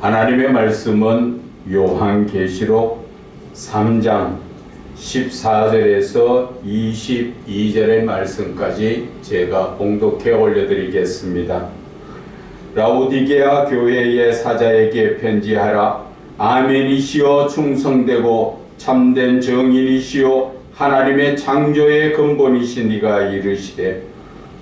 하나님의 말씀은 요한계시록 3장 14절에서 22절의 말씀까지 제가 봉독해 올려드리겠습니다. 라오디게아 교회의 사자에게 편지하라. 아멘이시여 충성되고 참된 정인이시여 하나님의 창조의 근본이시니가 이르시되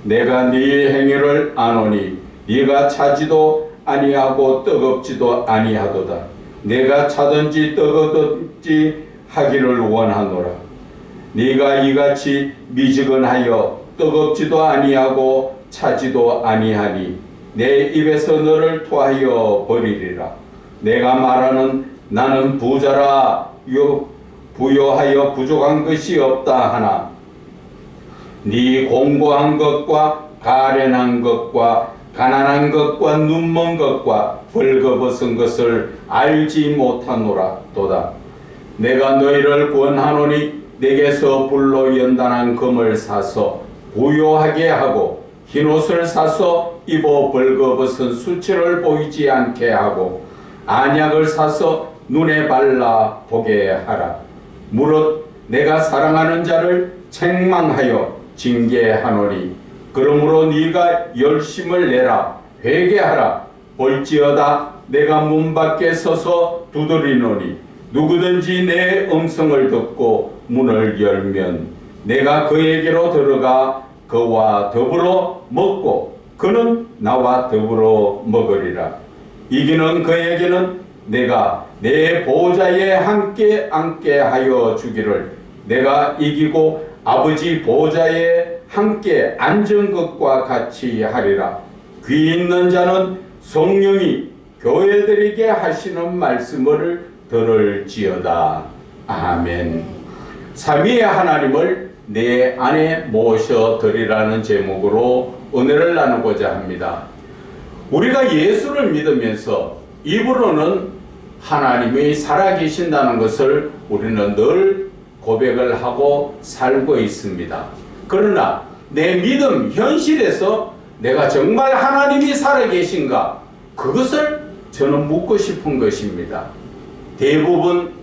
내가 네 행위를 아노니 네가 차지도 아니하고 뜨겁지도 아니하도다. 내가 차든지 뜨겁든지 하기를 원하노라. 네가 이같이 미지근하여 뜨겁지도 아니하고 차지도 아니하니 내 입에서 너를 토하여 버리리라. 내가 말하는 나는 부자라 부요하여 부족한 것이 없다 하나 네 공고한 것과 가련한 것과 가난한 것과 눈먼 것과 벌거벗은 것을 알지 못하노라 도다. 내가 너희를 권하노니 내게서 불로 연단한 금을 사서 부요하게 하고 흰옷을 사서 입어 벌거벗은 수치를 보이지 않게 하고 안약을 사서 눈에 발라 보게 하라. 무릇 내가 사랑하는 자를 책망하여 징계하노니 그러므로 네가 열심을 내라. 회개하라. 볼지어다 내가 문 밖에 서서 두드리노니 누구든지 내 음성을 듣고 문을 열면 내가 그에게로 들어가 그와 더불어 먹고 그는 나와 더불어 먹으리라. 이기는 그에게는 내가 내 보좌에 함께 앉게 하여 주기를 내가 이기고 아버지 보좌에 함께 앉은 것과 같이 하리라. 귀 있는 자는 성령이 교회들에게 하시는 말씀을 들을지어다. 아멘. 삼위의 하나님을 내 안에 모셔드리라는 제목으로 은혜를 나누고자 합니다. 우리가 예수를 믿으면서 입으로는 하나님이 살아계신다는 것을 우리는 늘 고백을 하고 살고 있습니다. 그러나 내 믿음 현실에서 내가 정말 하나님이 살아계신가? 그것을 저는 묻고 싶은 것입니다. 대부분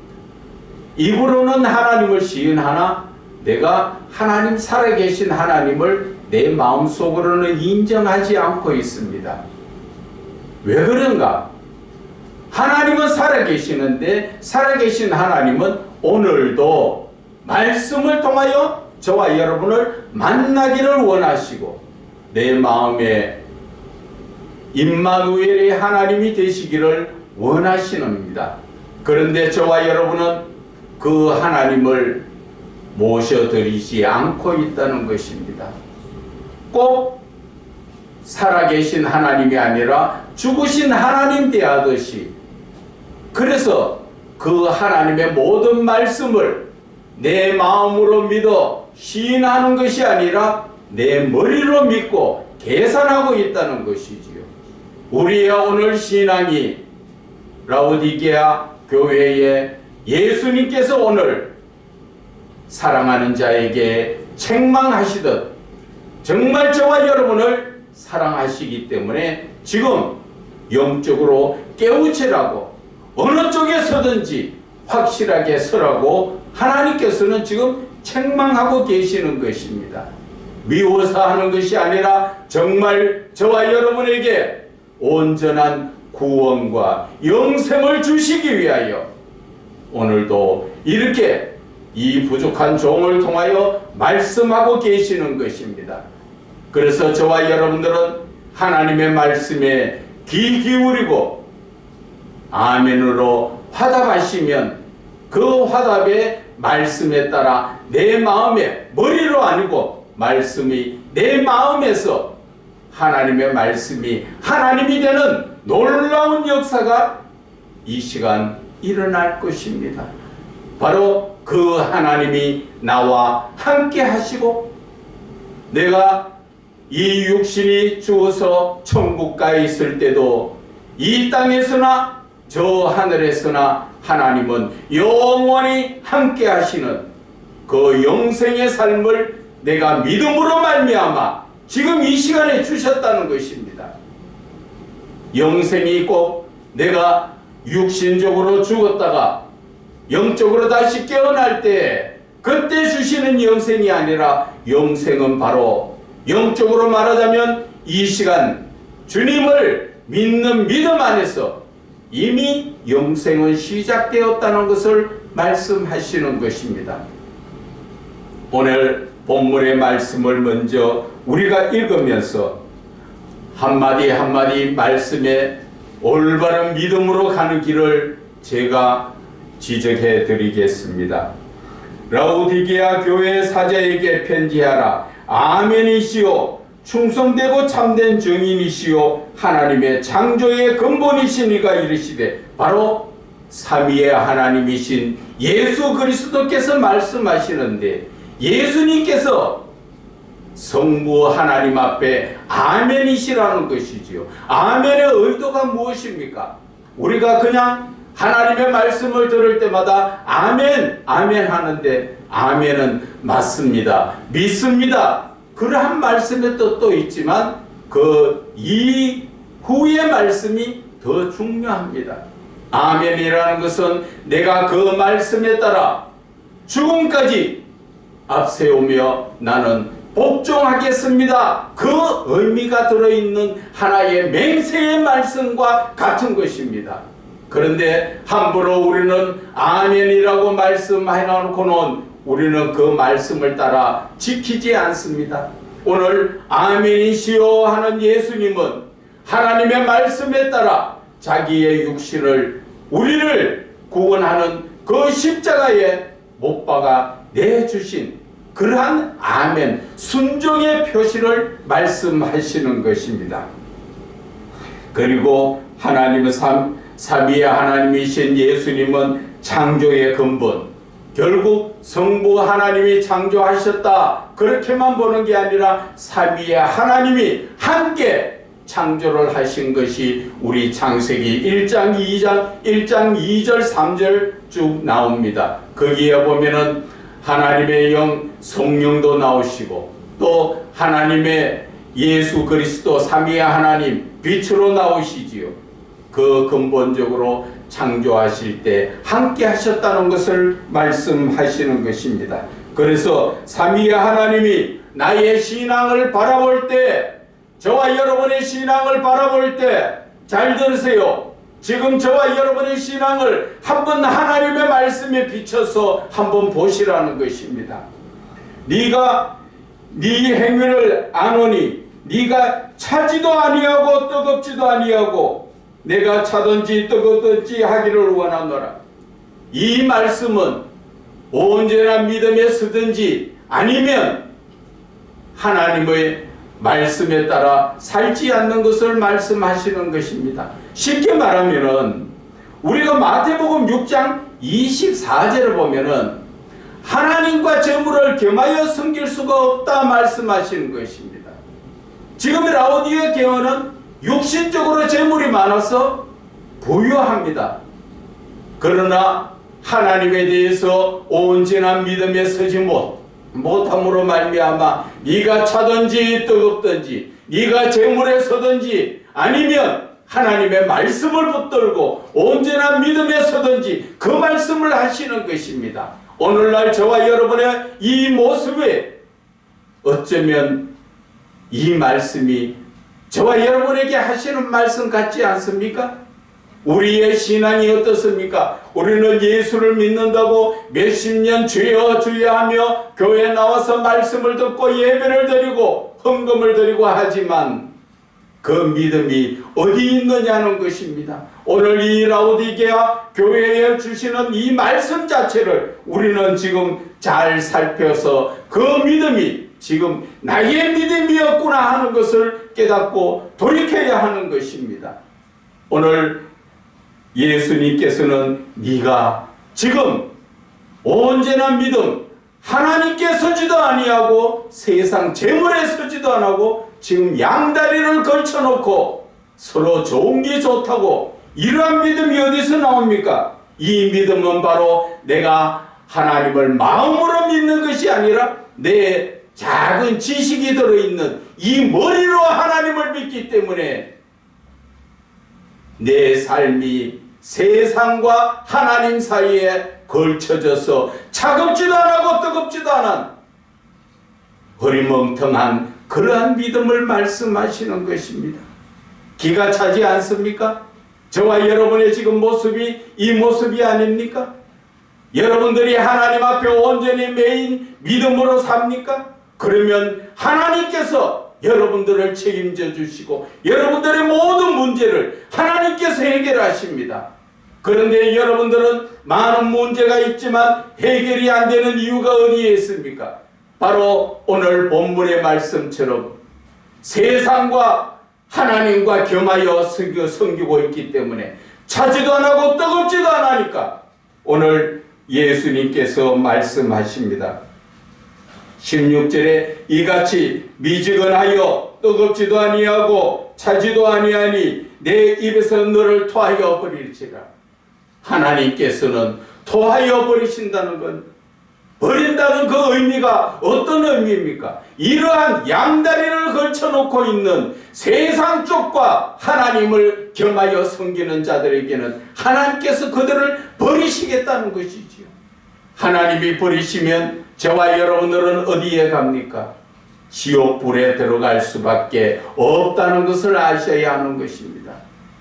입으로는 하나님을 시인하나 내가 하나님 살아계신 하나님을 내 마음속으로는 인정하지 않고 있습니다. 왜 그런가? 하나님은 살아계시는데 살아계신 하나님은 오늘도 말씀을 통하여 저와 여러분을 만나기를 원하시고 내 마음에 임마누엘의 하나님이 되시기를 원하시는입니다. 그런데 저와 여러분은 그 하나님을 모셔드리지 않고 있다는 것입니다. 꼭 살아계신 하나님이 아니라 죽으신 하나님 대하듯이 그래서 그 하나님의 모든 말씀을 내 마음으로 믿어 시인하는 것이 아니라 내 머리로 믿고 계산하고 있다는 것이지요. 우리의 오늘 신앙이 라오디게아 교회에 예수님께서 오늘 사랑하는 자에게 책망하시듯 정말 저와 여러분을 사랑하시기 때문에 지금 영적으로 깨우치라고 어느 쪽에 서든지 확실하게 서라고 하나님께서는 지금 책망하고 계시는 것입니다. 미워서 하는 것이 아니라 정말 저와 여러분에게 온전한 구원과 영생을 주시기 위하여 오늘도 이렇게 이 부족한 종을 통하여 말씀하고 계시는 것입니다. 그래서 저와 여러분들은 하나님의 말씀에 귀 기울이고 아멘으로 화답하시면 그 화답의 말씀에 따라 내 마음에 머리로 아니고 말씀이 내 마음에서 하나님의 말씀이 하나님이 되는 놀라운 역사가 이 시간 일어날 것입니다. 바로 그 하나님이 나와 함께 하시고 내가 이 육신이 죽어서 천국가에 있을 때도 이 땅에서나 저 하늘에서나 하나님은 영원히 함께 하시는 그 영생의 삶을 내가 믿음으로 말미암아 지금 이 시간에 주셨다는 것입니다. 영생이 꼭 내가 육신적으로 죽었다가 영적으로 다시 깨어날 때 그때 주시는 영생이 아니라 영생은 바로 영적으로 말하자면 이 시간 주님을 믿는 믿음 안에서 이미 영생은 시작되었다는 것을 말씀하시는 것입니다. 오늘 본문의 말씀을 먼저 우리가 읽으면서 한마디 한마디 말씀에 올바른 믿음으로 가는 길을 제가 지적해 드리겠습니다. 라오디게아 교회 사자에게 편지하라. 아멘이시오. 충성되고 참된 증인이시오. 하나님의 창조의 근본이시니가 이르시되, 바로 삼위의 하나님이신 예수 그리스도께서 말씀하시는데, 예수님께서 성부 하나님 앞에 아멘이시라는 것이지요. 아멘의 의도가 무엇입니까? 우리가 그냥 하나님의 말씀을 들을 때마다 아멘, 아멘 하는데, 아멘은 맞습니다, 믿습니다, 그러한 말씀의 뜻도 있지만 그 이후의 말씀이 더 중요합니다. 아멘이라는 것은 내가 그 말씀에 따라 죽음까지 앞세우며 나는 복종하겠습니다, 그 의미가 들어있는 하나의 맹세의 말씀과 같은 것입니다. 그런데 함부로 우리는 아멘이라고 말씀해놓고는 우리는 그 말씀을 따라 지키지 않습니다. 오늘 아멘이시오 하는 예수님은 하나님의 말씀에 따라 자기의 육신을, 우리를 구원하는 그 십자가에 못 박아 내주신 그러한 아멘, 순종의 표시를 말씀하시는 것입니다. 그리고 하나님은 삼위의 하나님이신 예수님은 창조의 근본, 결국 성부 하나님이 창조하셨다, 그렇게만 보는 게 아니라 삼위의 하나님이 함께 창조를 하신 것이 우리 창세기 1장 2절 3절 쭉 나옵니다. 거기에 보면은 하나님의 영 성령도 나오시고, 또 하나님의 예수 그리스도 삼위의 하나님 빛으로 나오시지요. 그 근본적으로 창조하실 때 함께 하셨다는 것을 말씀하시는 것입니다. 그래서 삼위의 하나님이 나의 신앙을 바라볼 때, 저와 여러분의 신앙을 바라볼 때, 잘 들으세요. 지금 저와 여러분의 신앙을 한번 하나님의 말씀에 비춰서 한번 보시라는 것입니다. 네가 네 행위를 아노니 네가 차지도 아니하고 뜨겁지도 아니하고 내가 차든지 뜨겁든지 하기를 원하노라. 이 말씀은 언제나 믿음에 서든지 아니면 하나님의 말씀에 따라 살지 않는 것을 말씀하시는 것입니다. 쉽게 말하면은 우리가 마태복음 6장 24절을 보면은 하나님과 재물을 겸하여 섬길 수가 없다 말씀하시는 것입니다. 지금 라오디게아 교회는 육신적으로 재물이 많아서 부유합니다. 그러나 하나님에 대해서 온전한 믿음에 서지 못함으로 말미암아 네가 차든지 뜨겁든지 네가 재물에 서든지 아니면 하나님의 말씀을 붙들고 온전한 믿음에 서든지 그 말씀을 하시는 것입니다. 오늘날 저와 여러분의 이 모습에 어쩌면 이 말씀이 저와 여러분에게 하시는 말씀 같지 않습니까? 우리의 신앙이 어떻습니까? 우리는 예수를 믿는다고 몇십 년 주여 주여 하며 교회에 나와서 말씀을 듣고 예배를 드리고 헌금을 드리고 하지만 그 믿음이 어디 있느냐는 것입니다. 오늘 이 라오디게아 교회에 주시는 이 말씀 자체를 우리는 지금 잘 살펴서 그 믿음이 지금 나의 믿음이었구나 하는 것을 깨닫고 돌이켜야 하는 것입니다. 오늘 예수님께서는 네가 지금 온전한 믿음, 하나님께 서지도 아니하고 세상 재물에 서지도 안하고 지금 양다리를 걸쳐놓고 서로 좋은 게 좋다고, 이러한 믿음이 어디서 나옵니까? 이 믿음은 바로 내가 하나님을 마음으로 믿는 것이 아니라 내 작은 지식이 들어있는 이 머리로 하나님을 믿기 때문에 내 삶이 세상과 하나님 사이에 걸쳐져서 차갑지도 않고 뜨겁지도 않은 허리멍텅한 그러한 믿음을 말씀하시는 것입니다. 기가 차지 않습니까? 저와 여러분의 지금 모습이 이 모습이 아닙니까? 여러분들이 하나님 앞에 온전히 매인 믿음으로 삽니까? 그러면 하나님께서 여러분들을 책임져 주시고 여러분들의 모든 문제를 하나님께서 해결하십니다. 그런데 여러분들은 많은 문제가 있지만 해결이 안 되는 이유가 어디에 있습니까? 바로 오늘 본문의 말씀처럼 세상과 하나님과 겸하여 섬기고 있기 때문에 차지도 안 하고 뜨겁지도 않으니까 오늘 예수님께서 말씀하십니다. 16절에 이같이 미지근하여 뜨겁지도 아니하고 차지도 아니하니 내 입에서 너를 토하여 버릴지라. 하나님께서는 토하여 버리신다는 건 버린다는 그 의미가 어떤 의미입니까? 이러한 양다리를 걸쳐놓고 있는 세상 쪽과 하나님을 겸하여 섬기는 자들에게는 하나님께서 그들을 버리시겠다는 것이지요. 하나님이 버리시면 저와 여러분들은 어디에 갑니까? 지옥불에 들어갈 수밖에 없다는 것을 아셔야 하는 것입니다.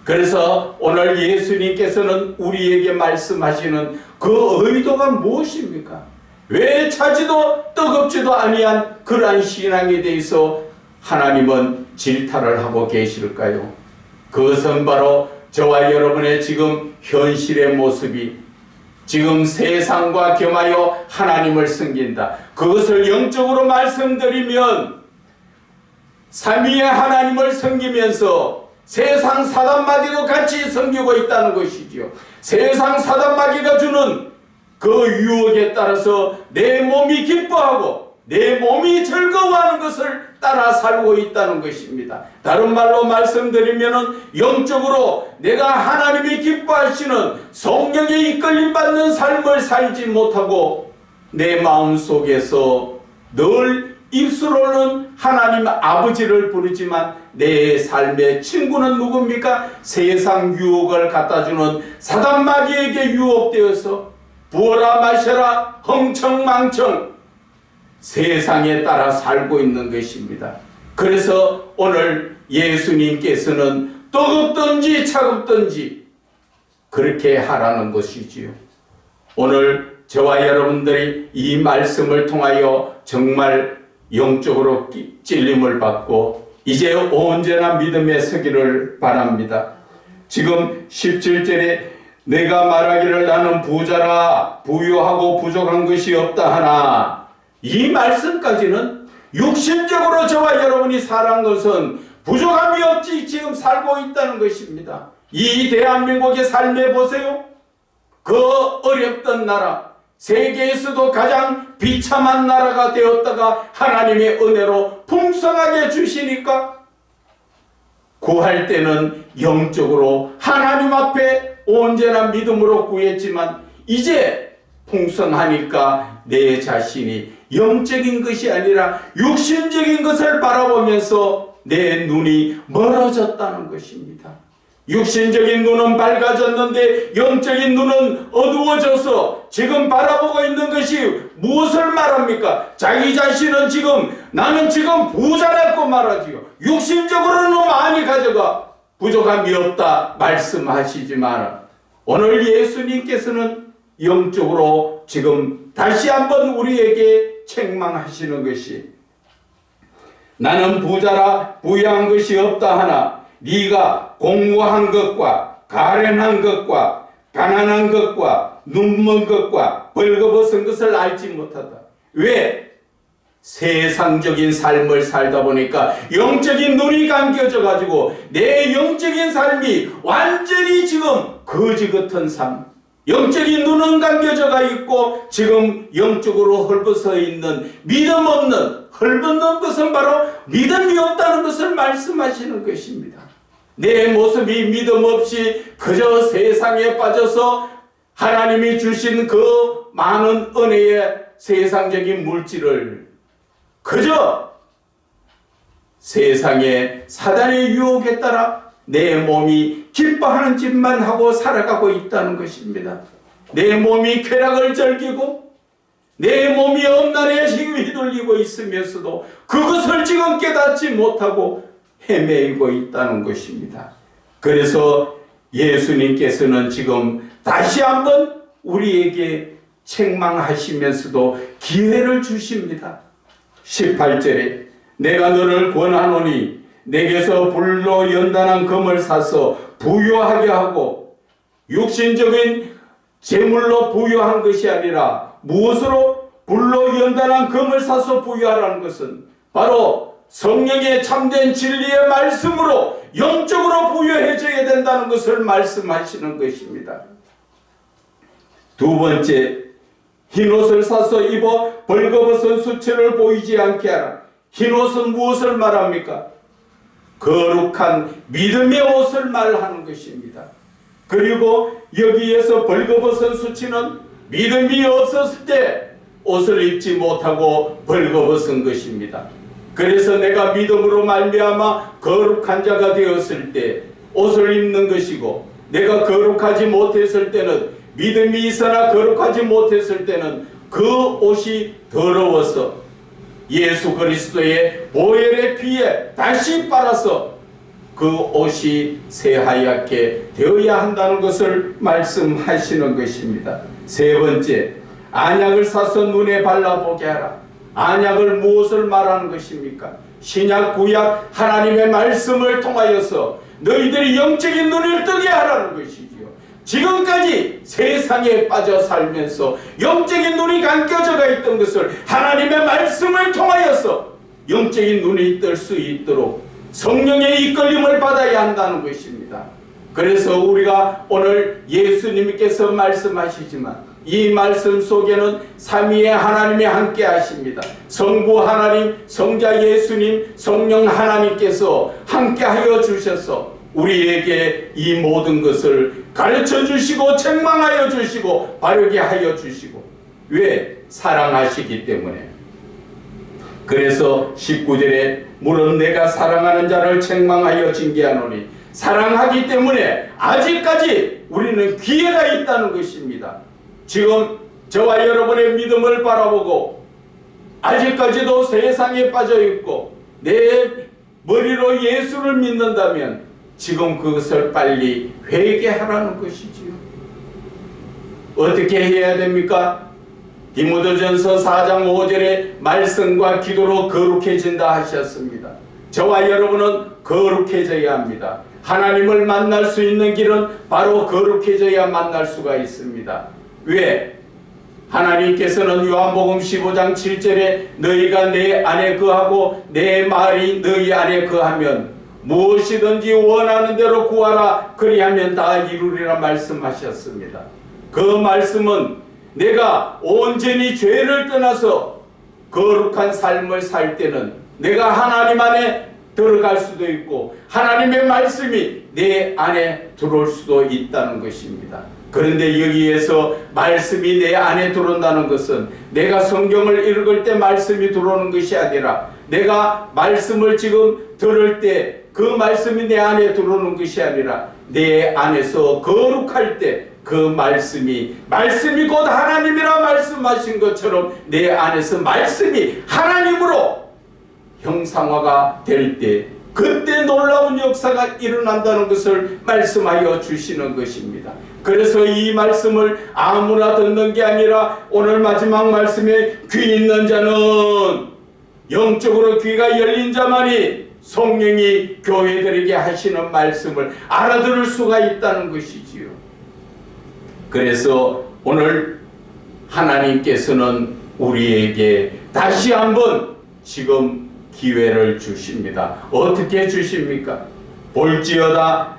그래서 오늘 예수님께서는 우리에게 말씀하시는 그 의도가 무엇입니까? 왜 차지도 뜨겁지도 아니한 그러한 신앙에 대해서 하나님은 질타를 하고 계실까요? 그것은 바로 저와 여러분의 지금 현실의 모습이 지금 세상과 겸하여 하나님을 섬긴다. 그것을 영적으로 말씀드리면 삼위의 하나님을 섬기면서 세상 사단마귀도 같이 섬기고 있다는 것이지요. 세상 사단마귀가 주는 그 유혹에 따라서 내 몸이 기뻐하고 내 몸이 즐거워하는 것을 따라 살고 있다는 것입니다. 다른 말로 말씀드리면 영적으로 내가 하나님이 기뻐하시는 성령에 이끌림 받는 삶을 살지 못하고 내 마음속에서 늘 입술로는 하나님 아버지를 부르지만 내 삶의 친구는 누굽니까? 세상 유혹을 갖다주는 사단마귀에게 유혹되어서 부어라 마셔라 흥청망청 세상에 따라 살고 있는 것입니다. 그래서 오늘 예수님께서는 뜨겁든지 차갑든지 그렇게 하라는 것이지요. 오늘 저와 여러분들이 이 말씀을 통하여 정말 영적으로 찔림을 받고 이제 온전한 믿음에 서기를 바랍니다. 지금 17절에 내가 말하기를 나는 부자라 부유하고 부족한 것이 없다 하나 이 말씀까지는 육신적으로 저와 여러분이 살한 것은 부족함이 없이 지금 살고 있다는 것입니다. 이 대한민국의 삶에 보세요. 그 어렵던 나라 세계에서도 가장 비참한 나라가 되었다가 하나님의 은혜로 풍성하게 주시니까 구할 때는 영적으로 하나님 앞에 온전한 믿음으로 구했지만 이제 풍성하니까 내 자신이 영적인 것이 아니라 육신적인 것을 바라보면서 내 눈이 멀어졌다는 것입니다. 육신적인 눈은 밝아졌는데 영적인 눈은 어두워져서 지금 바라보고 있는 것이 무엇을 말합니까? 자기 자신은 지금 나는 지금 부자라고 말하지요. 육신적으로는 많이 가져가 부족함이 없다 말씀하시지만 오늘 예수님께서는 영적으로 지금 다시 한번 우리에게 책망하시는 것이 나는 부자라 부유한 것이 없다 하나 네가 공무한 것과 가련한 것과 가난한 것과 눈먼 것과 벌거벗은 것을 알지 못하다. 왜? 세상적인 삶을 살다 보니까 영적인 눈이 감겨져 가지고 내 영적인 삶이 완전히 지금 거지 같은 삶, 영적인 눈은 감겨져가 있고 지금 영적으로 헐벗어 있는 믿음 없는 헐벗는 것은 바로 믿음이 없다는 것을 말씀하시는 것입니다. 내 모습이 믿음 없이 그저 세상에 빠져서 하나님이 주신 그 많은 은혜의 세상적인 물질을 그저 세상의 사단의 유혹에 따라 내 몸이 기뻐하는 짓만 하고 살아가고 있다는 것입니다. 내 몸이 쾌락을 즐기고 내 몸이 엄난에 휘둘리고 있으면서도 그것을 지금 깨닫지 못하고 헤매이고 있다는 것입니다. 그래서 예수님께서는 지금 다시 한번 우리에게 책망하시면서도 기회를 주십니다. 18절에 내가 너를 권하노니 내게서 불로 연단한 금을 사서 부유하게 하고 육신적인 재물로 부유한 것이 아니라 무엇으로? 불로 연단한 금을 사서 부유하라는 것은 바로 성령의 참된 진리의 말씀으로 영적으로 부유해져야 된다는 것을 말씀하시는 것입니다. 두 번째, 흰옷을 사서 입어 벌거벗은 수치를 보이지 않게 하라. 흰옷은 무엇을 말합니까? 거룩한 믿음의 옷을 말하는 것입니다. 그리고 여기에서 벌거벗은 수치는 믿음이 없었을 때 옷을 입지 못하고 벌거벗은 것입니다. 그래서 내가 믿음으로 말미암아 거룩한 자가 되었을 때 옷을 입는 것이고, 내가 거룩하지 못했을 때는, 믿음이 있으나 거룩하지 못했을 때는 그 옷이 더러워서 예수 그리스도의 보혈의 피에 다시 빨아서 그 옷이 새하얗게 되어야 한다는 것을 말씀하시는 것입니다. 세 번째, 안약을 사서 눈에 발라보게 하라. 안약을 무엇을 말하는 것입니까? 신약 구약 하나님의 말씀을 통하여서 너희들이 영적인 눈을 뜨게 하라는 것이지요. 지금까지 세상에 빠져 살면서 영적인 눈이 감겨져가 있던 것을 하나님의 말씀을 통하여서 영적인 눈이 뜰 수 있도록 성령의 이끌림을 받아야 한다는 것입니다. 그래서 우리가 오늘 예수님께서 말씀하시지만 이 말씀 속에는 삼위의 하나님이 함께 하십니다. 성부 하나님, 성자 예수님, 성령 하나님께서 함께 하여 주셔서 우리에게 이 모든 것을 가르쳐 주시고 책망하여 주시고 바르게 하여 주시고, 왜? 사랑하시기 때문에. 그래서 19절에 물론 내가 사랑하는 자를 책망하여 징계하노니, 사랑하기 때문에 아직까지 우리는 기회가 있다는 것입니다. 지금 저와 여러분의 믿음을 바라보고 아직까지도 세상에 빠져 있고 내 머리로 예수를 믿는다면 지금 그것을 빨리 회개하라는 것이지요. 어떻게 해야 됩니까? 디모데전서 4장 5절에 말씀과 기도로 거룩해진다 하셨습니다. 저와 여러분은 거룩해져야 합니다. 하나님을 만날 수 있는 길은 바로 거룩해져야 만날 수가 있습니다. 왜? 하나님께서는 요한복음 15장 7절에 너희가 내 안에 거하고 내 말이 너희 안에 거하면 무엇이든지 원하는 대로 구하라 그리하면 다 이루리라 말씀하셨습니다. 그 말씀은 내가 온전히 죄를 떠나서 거룩한 삶을 살 때는 내가 하나님 안에 들어갈 수도 있고 하나님의 말씀이 내 안에 들어올 수도 있다는 것입니다. 그런데 여기에서 말씀이 내 안에 들어온다는 것은 내가 성경을 읽을 때 말씀이 들어오는 것이 아니라 내가 말씀을 지금 들을 때 그 말씀이 내 안에 들어오는 것이 아니라 내 안에서 거룩할 때 그 말씀이 곧 하나님이라 말씀하신 것처럼 내 안에서 말씀이 하나님으로 형상화가 될 때 그때 놀라운 역사가 일어난다는 것을 말씀하여 주시는 것입니다. 그래서 이 말씀을 아무나 듣는 게 아니라 오늘 마지막 말씀에 귀 있는 자는, 영적으로 귀가 열린 자만이 성령이 교회들에게 하시는 말씀을 알아들을 수가 있다는 것이지요. 그래서 오늘 하나님께서는 우리에게 다시 한번 지금 기회를 주십니다. 어떻게 주십니까? 볼지어다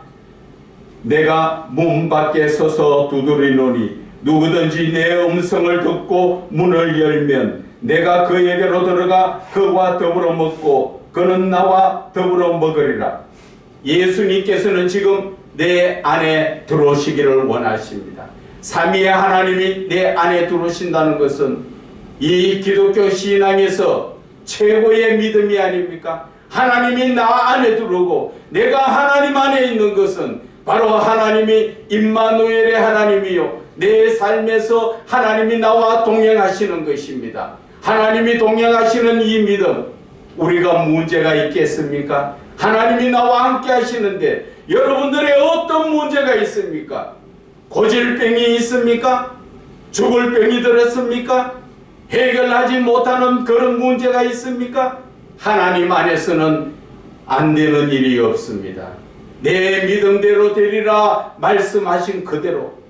내가 문 밖에 서서 두드리노니 누구든지 내 음성을 듣고 문을 열면 내가 그에게로 들어가 그와 더불어 먹고 그는 나와 더불어 먹으리라. 예수님께서는 지금 내 안에 들어오시기를 원하십니다. 삼위의 하나님이 내 안에 들어오신다는 것은 이 기독교 신앙에서 최고의 믿음이 아닙니까? 하나님이 나 안에 들어오고 내가 하나님 안에 있는 것은 바로 하나님이 임마누엘의 하나님이요 내 삶에서 하나님이 나와 동행하시는 것입니다. 하나님이 동행하시는 이 믿음, 우리가 문제가 있겠습니까? 하나님이 나와 함께 하시는데 여러분들의 어떤 문제가 있습니까? 고질병이 있습니까? 죽을 병이 들었습니까? 해결하지 못하는 그런 문제가 있습니까? 하나님 안에서는 안 되는 일이 없습니다. 내 믿음대로 되리라 말씀하신 그대로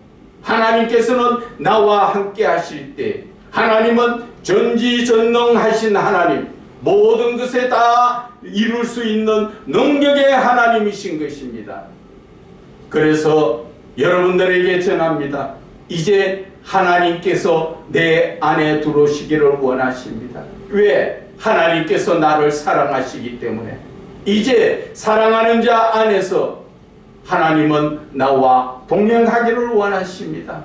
하나님께서는 나와 함께 하실 때 하나님은 전지전능하신 하나님, 모든 것에 다 이룰 수 있는 능력의 하나님이신 것입니다. 그래서 여러분들에게 전합니다. 이제 하나님께서 내 안에 들어오시기를 원하십니다. 왜? 하나님께서 나를 사랑하시기 때문에. 이제 사랑하는 자 안에서 하나님은 나와 동행하기를 원하십니다.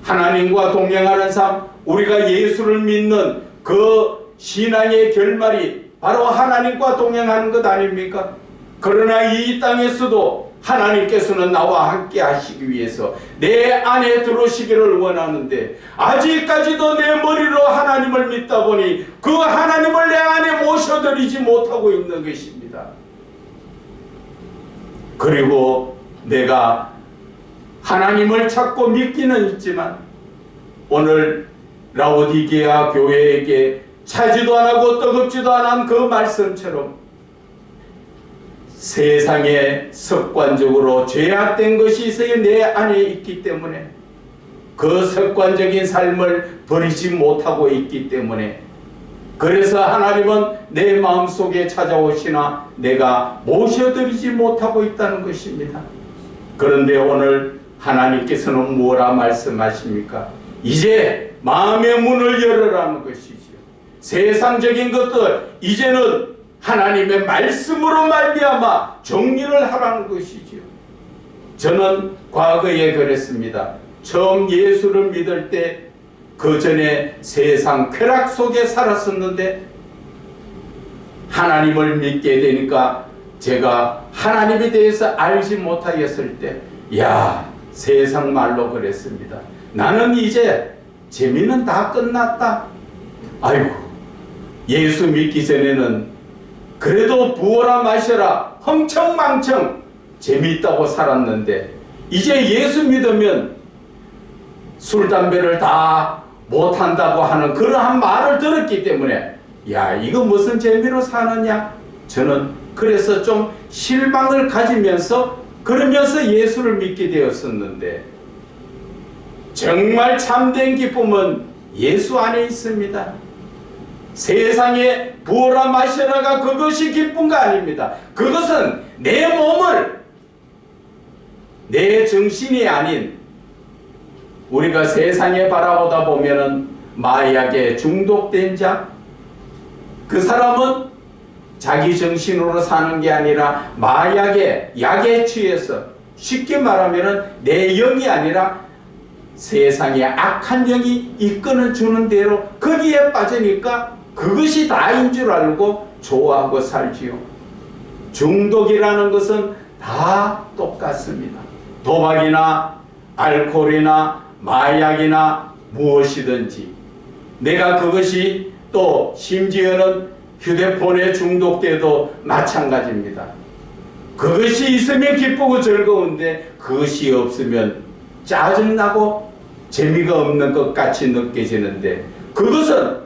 하나님과 동행하는 삶, 우리가 예수를 믿는 그 신앙의 결말이 바로 하나님과 동행하는 것 아닙니까? 그러나 이 땅에서도 하나님께서는 나와 함께 하시기 위해서 내 안에 들어오시기를 원하는데 아직까지도 내 머리로 하나님을 믿다 보니 그 하나님을 내 안에 모셔드리지 못하고 있는 것입니다. 그리고 내가 하나님을 찾고 믿기는 있지만 오늘 라오디게아 교회에게 차지도 안 하고 뜨겁지도 않은 그 말씀처럼 세상에 습관적으로 죄악된 것이 내 안에 있기 때문에 그 습관적인 삶을 버리지 못하고 있기 때문에 그래서 하나님은 내 마음속에 찾아오시나 내가 모셔드리지 못하고 있다는 것입니다. 그런데 오늘 하나님께서는 뭐라 말씀하십니까? 이제 마음의 문을 열으라는 것이지요. 세상적인 것들 이제는 하나님의 말씀으로 말미암아 정리를 하라는 것이지요. 저는 과거에 그랬습니다. 처음 예수를 믿을 때 그 전에 세상 쾌락 속에 살았었는데 하나님을 믿게 되니까 제가 하나님에 대해서 알지 못하였을 때 세상 말로 그랬습니다. 나는 이제 재미는 다 끝났다. 아이고, 예수 믿기 전에는 그래도 부어라 마셔라 흥청망청 재미있다고 살았는데 이제 예수 믿으면 술 담배를 다 못한다고 하는 그러한 말을 들었기 때문에 이거 무슨 재미로 사느냐? 저는 그래서 좀 실망을 가지면서 그러면서 예수를 믿게 되었었는데 정말 참된 기쁨은 예수 안에 있습니다. 세상에 부어라 마셔라가 그것이 기쁜가 아닙니다. 그것은 내 몸을 내 정신이 아닌 우리가 세상에 바라보다 보면은 마약에 중독된 자, 그 사람은 자기 정신으로 사는 게 아니라 약에 취해서 쉽게 말하면은 내 영이 아니라 세상에 악한 영이 이끌어 주는 대로 거기에 빠지니까 그것이 다인 줄 알고 좋아하고 살지요. 중독이라는 것은 다 똑같습니다. 도박이나 알코올이나 마약이나 무엇이든지 내가 그것이 또 심지어는 휴대폰에 중독돼도 마찬가지입니다. 그것이 있으면 기쁘고 즐거운데 그것이 없으면 짜증나고 재미가 없는 것 같이 느껴지는데 그것은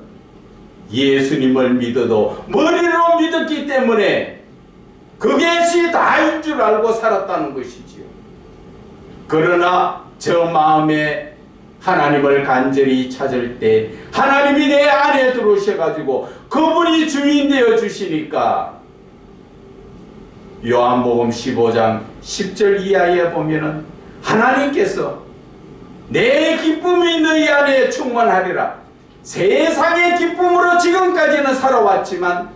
예수님을 믿어도 머리로 믿었기 때문에 그것이 다인 줄 알고 살았다는 것이지요. 그러나 저 마음에 하나님을 간절히 찾을 때 하나님이 내 안에 들어오셔가지고 그분이 주인 되어 주시니까 요한복음 15장 10절 이하에 보면은 하나님께서 내 기쁨이 너희 안에 충만하리라. 세상의 기쁨으로 지금까지는 살아왔지만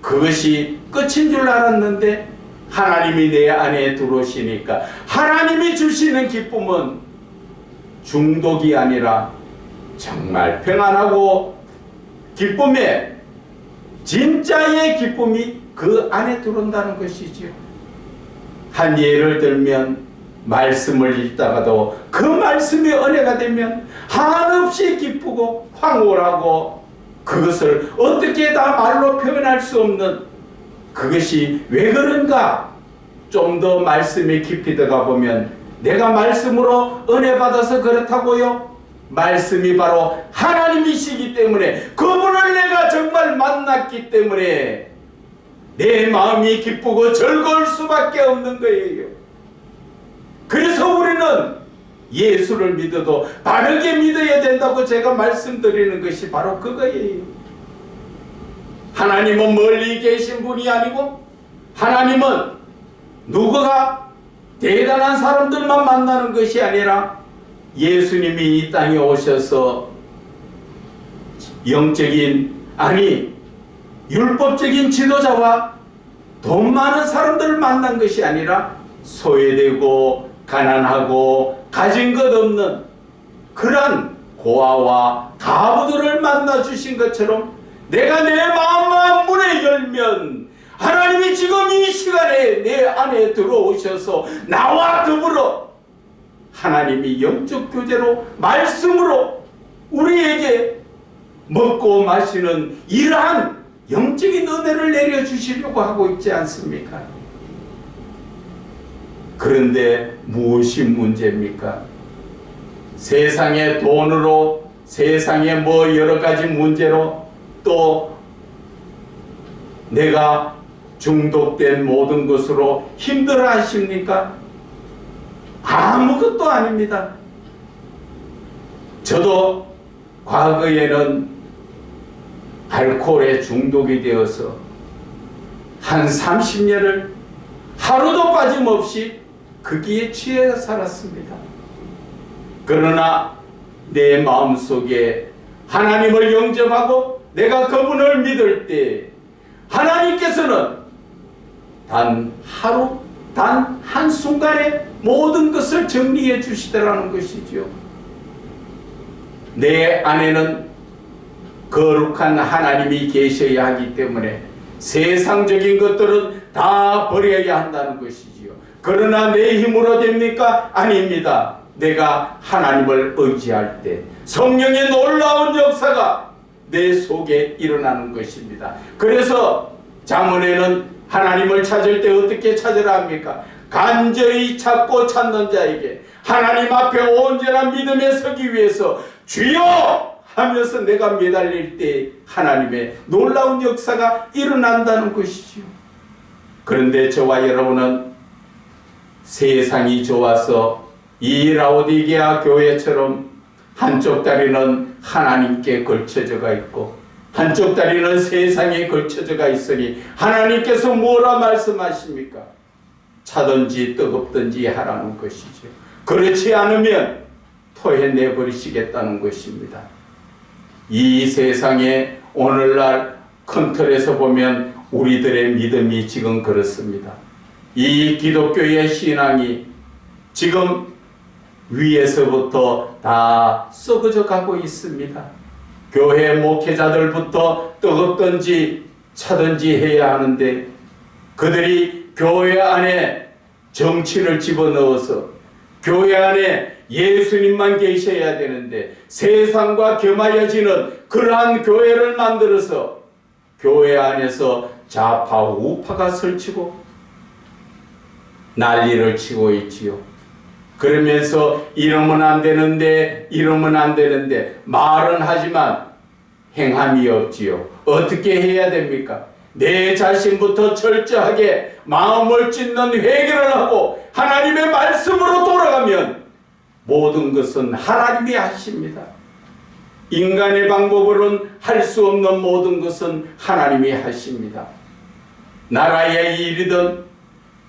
그것이 끝인 줄 알았는데 하나님이 내 안에 들어오시니까 하나님이 주시는 기쁨은 중독이 아니라 정말 평안하고 기쁨에 진짜의 기쁨이 그 안에 들어온다는 것이지요. 한 예를 들면 말씀을 읽다가도 그 말씀이 은혜가 되면 한없이 기쁘고 황홀하고 그것을 어떻게 다 말로 표현할 수 없는 그것이 왜 그런가? 좀 더 말씀에 깊이 들어가 보면 내가 말씀으로 은혜 받아서 그렇다고요? 말씀이 바로 하나님이시기 때문에 그분을 내가 정말 만났기 때문에 내 마음이 기쁘고 즐거울 수밖에 없는 거예요. 그래서 우리는 예수를 믿어도 바르게 믿어야 된다고 제가 말씀드리는 것이 바로 그거예요. 하나님은 멀리 계신 분이 아니고 하나님은 누구가 대단한 사람들만 만나는 것이 아니라 예수님이 이 땅에 오셔서 영적인 율법적인 지도자와 돈 많은 사람들을 만난 것이 아니라 소외되고 가난하고 가진 것 없는 그런 고아와 가부들을 만나 주신 것처럼 내가 내 마음만 문에 열면 하나님이 지금 이 시간에 내 안에 들어오셔서 나와 더불어 하나님이 영적 교제로 말씀으로 우리에게 먹고 마시는 이러한 영적인 은혜를 내려주시려고 하고 있지 않습니까? 그런데 무엇이 문제입니까? 세상의 돈으로, 세상의 뭐 여러 가지 문제로 또 내가 중독된 모든 것으로 힘들어 하십니까? 아무것도 아닙니다. 저도 과거에는 알코올에 중독이 되어서 한 30년을 하루도 빠짐없이 거기에 취해 살았습니다. 그러나 내 마음속에 하나님을 영접하고 내가 그분을 믿을 때 하나님께서는 단 하루, 단 한순간에 모든 것을 정리해 주시더라는 것이죠. 내 안에는 거룩한 하나님이 계셔야 하기 때문에 세상적인 것들은 다 버려야 한다는 것이지요. 그러나 내 힘으로 됩니까? 아닙니다. 내가 하나님을 의지할 때 성령의 놀라운 역사가 내 속에 일어나는 것입니다. 그래서 잠언에는 하나님을 찾을 때 어떻게 찾으라 합니까? 간절히 찾고 찾는 자에게 하나님 앞에 온전한 믿음에 서기 위해서 주여 하면서 내가 매달릴 때 하나님의 놀라운 역사가 일어난다는 것이지요. 그런데 저와 여러분은 세상이 좋아서 이 라오디게아 교회처럼 한쪽 다리는 하나님께 걸쳐져가 있고 한쪽 다리는 세상에 걸쳐져가 있으니 하나님께서 뭐라 말씀하십니까? 차든지 뜨겁든지 하라는 것이죠. 그렇지 않으면 토해내버리시겠다는 것입니다. 이 세상에 오늘날 큰 틀에서 보면 우리들의 믿음이 지금 그렇습니다. 이 기독교의 신앙이 지금 위에서부터 다 썩어져 가고 있습니다. 교회 목회자들부터 뜨겁든지 차든지 해야 하는데 그들이 교회 안에 정치를 집어넣어서 교회 안에 예수님만 계셔야 되는데 세상과 겸하여지는 그러한 교회를 만들어서 교회 안에서 좌파 우파가 설치고 난리를 치고 있지요. 그러면서 이러면 안 되는데 이러면 안 되는데 말은 하지만 행함이 없지요. 어떻게 해야 됩니까? 내 자신부터 철저하게 마음을 찢는 회개를 하고 하나님의 말씀으로 돌아가면 모든 것은 하나님이 하십니다. 인간의 방법으로는 할 수 없는 모든 것은 하나님이 하십니다. 나라의 일이든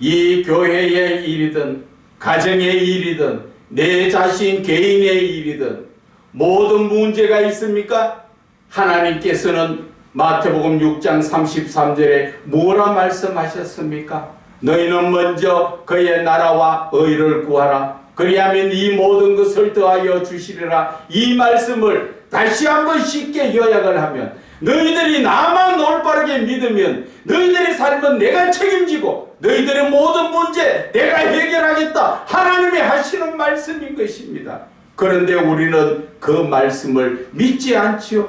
이 교회의 일이든 가정의 일이든 내 자신 개인의 일이든 모든 문제가 있습니까? 하나님께서는 마태복음 6장 33절에 뭐라 말씀하셨습니까? 너희는 먼저 그의 나라와 의를 구하라. 그리하면 이 모든 것을 더하여 주시리라. 이 말씀을 다시 한번 쉽게 요약을 하면 너희들이 나만 올바르게 믿으면 너희들의 삶은 내가 책임지고 너희들의 모든 문제 내가 해결하겠다. 하나님이 하시는 말씀인 것입니다. 그런데 우리는 그 말씀을 믿지 않지요.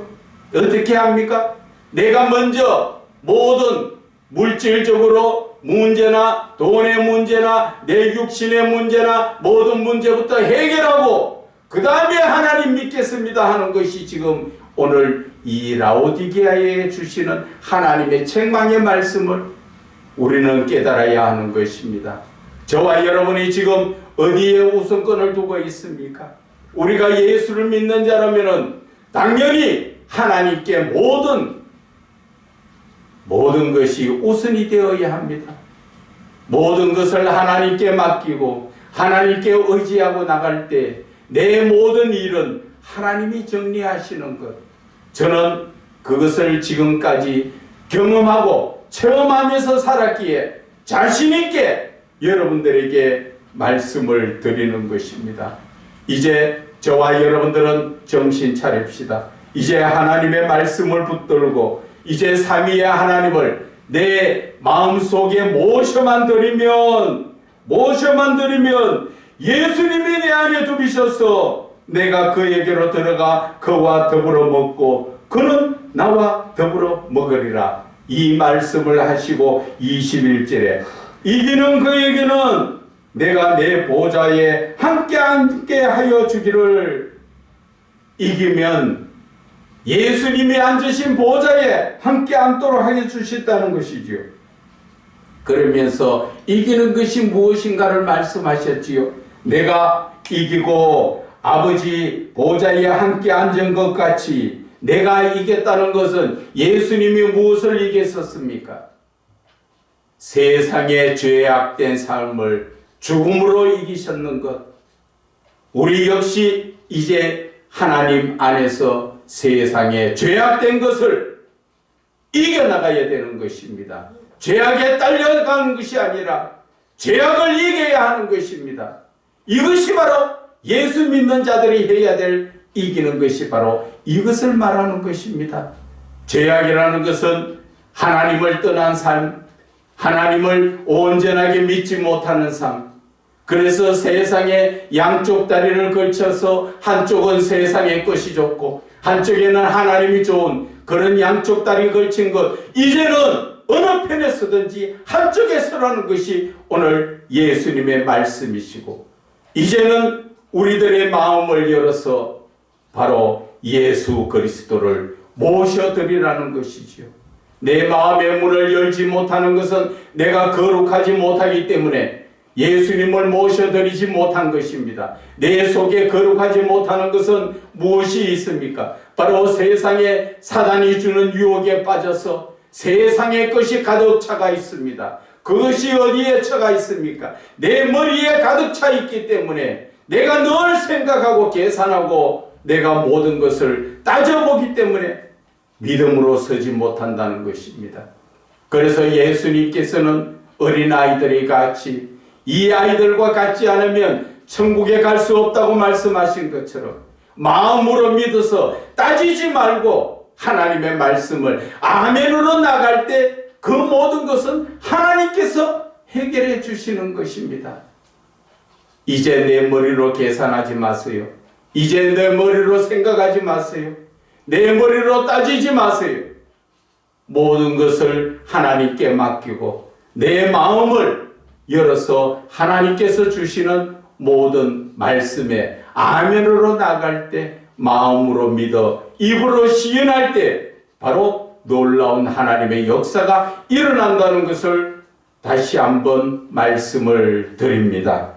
어떻게 합니까? 내가 먼저 모든 물질적으로 문제나 돈의 문제나 내 육신의 문제나 모든 문제부터 해결하고 그 다음에 하나님 믿겠습니다 하는 것이 지금 오늘 이 라오디게아에 주시는 하나님의 책망의 말씀을 우리는 깨달아야 하는 것입니다. 저와 여러분이 지금 어디에 우선권을 두고 있습니까? 우리가 예수를 믿는 자라면은 당연히 하나님께 모든 것이 우선이 되어야 합니다. 모든 것을 하나님께 맡기고 하나님께 의지하고 나갈 때 내 모든 일은 하나님이 정리하시는 것. 저는 그것을 지금까지 경험하고 체험하면서 살았기에 자신 있게 여러분들에게 말씀을 드리는 것입니다. 이제 저와 여러분들은 정신 차립시다. 이제 하나님의 말씀을 붙들고 이제 삼위의 하나님을 내 마음속에 모셔만 드리면 예수님이 내 안에 두비셔서 내가 그에게로 들어가 그와 더불어 먹고 그는 나와 더불어 먹으리라. 이 말씀을 하시고 21절에 이기는 그에게는 내가 내 보좌에 함께 하여 주기를. 이기면 예수님이 앉으신 보좌에 함께 앉도록 하여 주셨다는 것이지요. 그러면서 이기는 것이 무엇인가를 말씀하셨지요. 내가 이기고 아버지 보좌에 함께 앉은 것 같이 내가 이겼다는 것은 예수님이 무엇을 이겼었습니까? 세상의 죄악된 삶을 죽음으로 이기셨는 것. 우리 역시 이제 하나님 안에서 세상의 죄악된 것을 이겨나가야 되는 것입니다. 죄악에 딸려가는 것이 아니라 죄악을 이겨야 하는 것입니다. 이것이 바로 예수 믿는 자들이 해야 될 이기는 것이 바로 이것을 말하는 것입니다. 죄악이라는 것은 하나님을 떠난 삶, 하나님을 온전하게 믿지 못하는 삶. 그래서 세상에 양쪽 다리를 걸쳐서 한쪽은 세상의 것이 좋고 한쪽에는 하나님이 좋은 그런 양쪽 다리 걸친 것. 이제는 어느 편에 서든지 한쪽에 서라는 것이 오늘 예수님의 말씀이시고 이제는 우리들의 마음을 열어서 바로 예수 그리스도를 모셔드리라는 것이지요. 내 마음의 문을 열지 못하는 것은 내가 거룩하지 못하기 때문에 예수님을 모셔드리지 못한 것입니다. 내 속에 거룩하지 못하는 것은 무엇이 있습니까? 바로 세상에 사단이 주는 유혹에 빠져서 세상의 것이 가득 차가 있습니다. 그것이 어디에 차가 있습니까? 내 머리에 가득 차 있기 때문에 내가 늘 생각하고 계산하고 내가 모든 것을 따져보기 때문에 믿음으로 서지 못한다는 것입니다. 그래서 예수님께서는 어린아이들이 같이 이 아이들과 같지 않으면 천국에 갈 수 없다고 말씀하신 것처럼 마음으로 믿어서 따지지 말고 하나님의 말씀을 아멘으로 나갈 때 그 모든 것은 하나님께서 해결해 주시는 것입니다. 이제 내 머리로 계산하지 마세요. 이제 내 머리로 생각하지 마세요. 내 머리로 따지지 마세요. 모든 것을 하나님께 맡기고 내 마음을 열어서 하나님께서 주시는 모든 말씀에 아멘으로 나갈 때 마음으로 믿어 입으로 시인할 때 바로 놀라운 하나님의 역사가 일어난다는 것을 다시 한번 말씀을 드립니다.